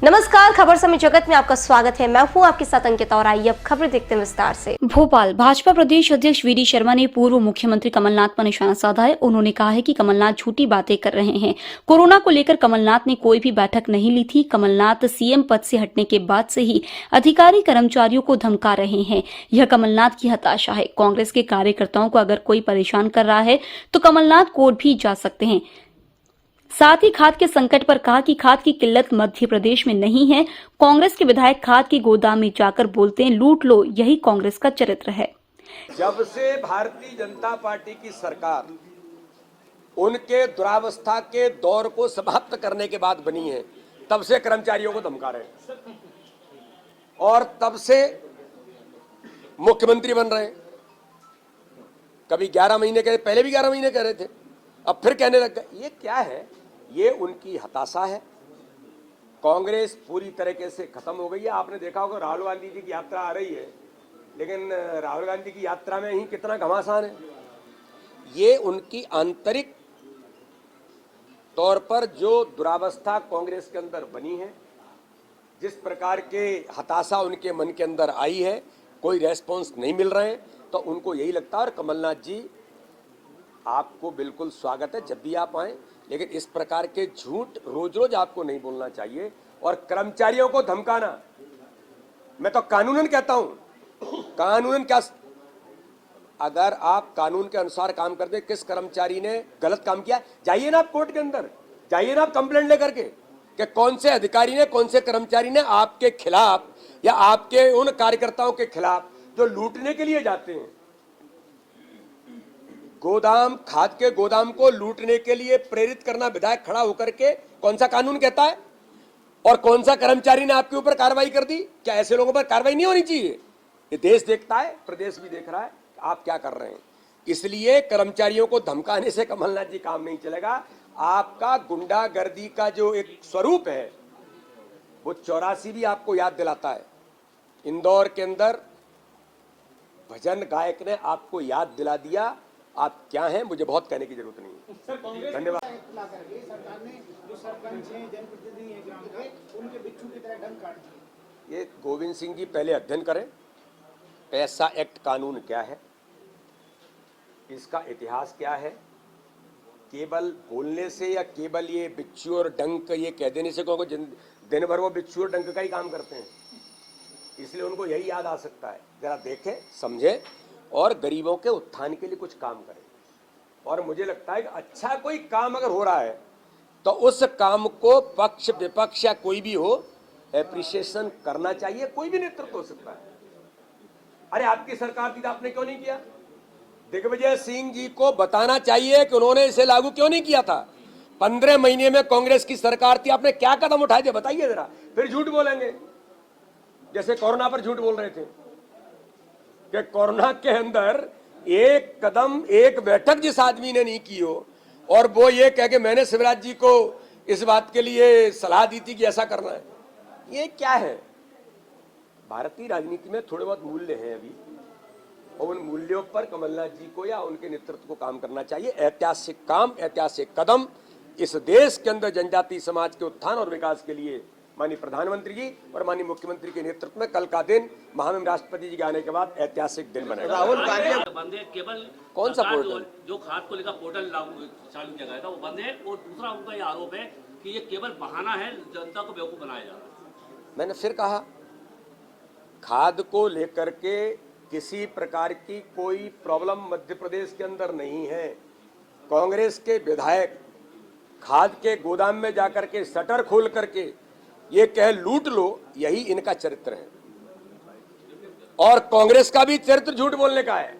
नमस्कार, खबर समय जगत में आपका स्वागत है। मैं हूं आपके साथ अंकिता और आइए अब खबर देखते हैं विस्तार से। भोपाल भाजपा प्रदेश अध्यक्ष वीडी शर्मा ने पूर्व मुख्यमंत्री कमलनाथ पर निशाना साधा है। उन्होंने कहा है कि कमलनाथ झूठी बातें कर रहे हैं। कोरोना को लेकर कमलनाथ ने कोई भी बैठक नहीं ली थी। कमलनाथ सीएम पद से हटने के बाद से ही अधिकारी कर्मचारियों को धमका रहे हैं। यह कमलनाथ की हताशा है। कांग्रेस के कार्यकर्ताओं को अगर कोई परेशान कर रहा है तो कमलनाथ कोर्ट भी जा सकते हैं। साथ ही खाद के संकट पर कहा कि खाद की किल्लत मध्य प्रदेश में नहीं है। कांग्रेस के विधायक खाद के गोदाम में जाकर बोलते हैं लूट लो, यही कांग्रेस का चरित्र है। जब से भारतीय जनता पार्टी की सरकार उनके दुरावस्था के दौर को समाप्त करने के बाद बनी है, तब से कर्मचारियों को धमका रहे हैं और तब से मुख्यमंत्री बन रहे हैं। कभी 11 महीने कह, पहले भी 11 महीने कह रहे थे, अब फिर कहने लग गए। ये क्या है? ये उनकी हताशा है। कांग्रेस पूरी तरीके से खत्म हो गई है। आपने देखा होगा राहुल गांधी जी की यात्रा आ रही है, लेकिन राहुल गांधी की यात्रा में ही कितना घमासान है। ये उनकी आंतरिक तौर पर जो दुरावस्था कांग्रेस के अंदर बनी है, जिस प्रकार के हताशा उनके मन के अंदर आई है, कोई रेस्पॉन्स नहीं मिल रहे हैं, तो उनको यही लगता है। और कमलनाथ जी, आपको बिल्कुल स्वागत है जब भी आप आए, लेकिन इस प्रकार के झूठ रोज रोज आपको नहीं बोलना चाहिए। और कर्मचारियों को धमकाना, मैं तो कानूनन कहता हूं, कानूनन क्या, अगर आप कानून के अनुसार काम करते, किस कर्मचारी ने गलत काम किया, जाइए ना आप कोर्ट के अंदर, जाइए ना आप कंप्लेंट लेकर के कि कौन से अधिकारी ने, कौन से कर्मचारी ने आपके खिलाफ या आपके उन कार्यकर्ताओं के खिलाफ जो लूटने के लिए जाते हैं। गोदाम, खाद के गोदाम को लूटने के लिए प्रेरित करना विधायक खड़ा होकर के कौन सा कानून कहता है? और कौन सा कर्मचारी ने आपके ऊपर कार्रवाई कर दी? क्या ऐसे लोगों पर कार्रवाई नहीं होनी चाहिए? ये देश देखता है, प्रदेश भी देख रहा है आप क्या कर रहे हैं। इसलिए कर्मचारियों को धमकाने से कमलनाथ जी काम नहीं चलेगा। आपका गुंडागर्दी का जो एक स्वरूप है, वो 84 भी आपको याद दिलाता है। इंदौर के अंदर भजन गायक ने आपको याद दिला दिया आप क्या हैं। मुझे बहुत कहने की जरूरत नहीं है। धन्यवाद। सरकार ने जो सरपंच हैं, जनप्रतिनिधि हैं ग्राम के, उनके बिच्छू की तरह डंक काट दिए। ये गोविंद सिंह जी पहले अध्ययन करें, पैसा एक्ट कानून क्या है, इसका इतिहास क्या है। केवल बोलने से या केवल ये बिच्छू और डंक ये कह देने से, क्योंकि दिन भर वो बिच्छू और डंक का ही काम करते हैं, इसलिए उनको यही याद आ सकता है। जरा देखें, समझें और गरीबों के उत्थान के लिए कुछ काम करें। और मुझे लगता है कि अच्छा कोई काम अगर हो रहा है तो उस काम को पक्ष विपक्ष या कोई भी हो, एप्रिसिएशन करना चाहिए। कोई भी नेतृत्व हो सकता है। अरे आपकी सरकार थी तो आपने क्यों नहीं किया? दिग्विजय सिंह जी को बताना चाहिए कि उन्होंने इसे लागू क्यों नहीं किया था। 15 महीने में कांग्रेस की सरकार थी, आपने क्या कदम उठाए थे बताइए जरा। फिर झूठ बोलेंगे, जैसे कोरोना पर झूठ बोल रहे थे कि कोरोना के अंदर एक कदम, एक बैठक जिस आदमी ने नहीं की हो, और वो ये कह के मैंने शिवराज जी को इस बात के लिए सलाह दी थी कि ऐसा करना है। ये क्या है? भारतीय राजनीति में थोड़े बहुत मूल्य हैं अभी, और उन मूल्यों पर कमलनाथ जी को या उनके नेतृत्व को काम करना चाहिए। ऐतिहासिक काम, ऐतिहासिक कदम इस देश के अंदर जनजातीय समाज के उत्थान और विकास के लिए माननीय प्रधानमंत्री जी और माननीय मुख्यमंत्री के नेतृत्व में कल का दिन महामहिम राष्ट्रपति जी के आने के बाद ऐतिहासिक दिन बनेगा। राहुल गांधी बंद है, केवल कौन सा पोर्टल? जो खाद को लेकर पोर्टल चालू किया गया था वो बंद है। और दूसरा उनका ये आरोप है कि ये केवल बहाना है, जनता को बेवकूफ बनाया जा रहा है। मैंने फिर कहा, खाद को लेकर के किसी प्रकार की कोई प्रॉब्लम मध्य प्रदेश के अंदर नहीं है। कांग्रेस के विधायक खाद के गोदाम में जाकर के शटर खोल करके ये कह लूट लो, यही इनका चरित्र है। और कांग्रेस का भी चरित्र झूठ बोलने का है।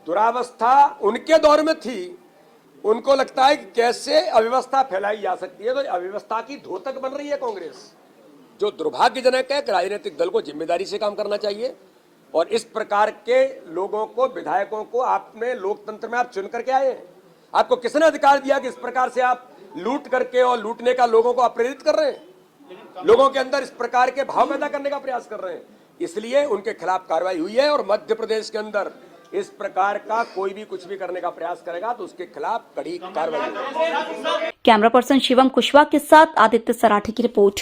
दुरावस्था उनके दौर में थी, उनको लगता है कि कैसे अव्यवस्था फैलाई जा सकती है, तो अव्यवस्था की धोतक बन रही है कांग्रेस, जो दुर्भाग्यजनक है। कि राजनीतिक दल को जिम्मेदारी से काम करना चाहिए। और इस प्रकार के लोगों को, विधायकों को आपने लोकतंत्र में आप चुन करके आए हैं। आपको किसने अधिकार दिया कि इस प्रकार से आप लूट करके और लूटने का लोगों को आप प्रेरित कर रहे हैं, लोगों के अंदर इस प्रकार के भाव पैदा करने का प्रयास कर रहे हैं। इसलिए उनके खिलाफ कार्रवाई हुई है। और मध्य प्रदेश के अंदर इस प्रकार का कोई भी कुछ भी करने का प्रयास करेगा तो उसके खिलाफ कड़ी कार्रवाई होगी। कैमरा पर्सन शिवम कुशवाहा के साथ आदित्य सराठी की रिपोर्ट।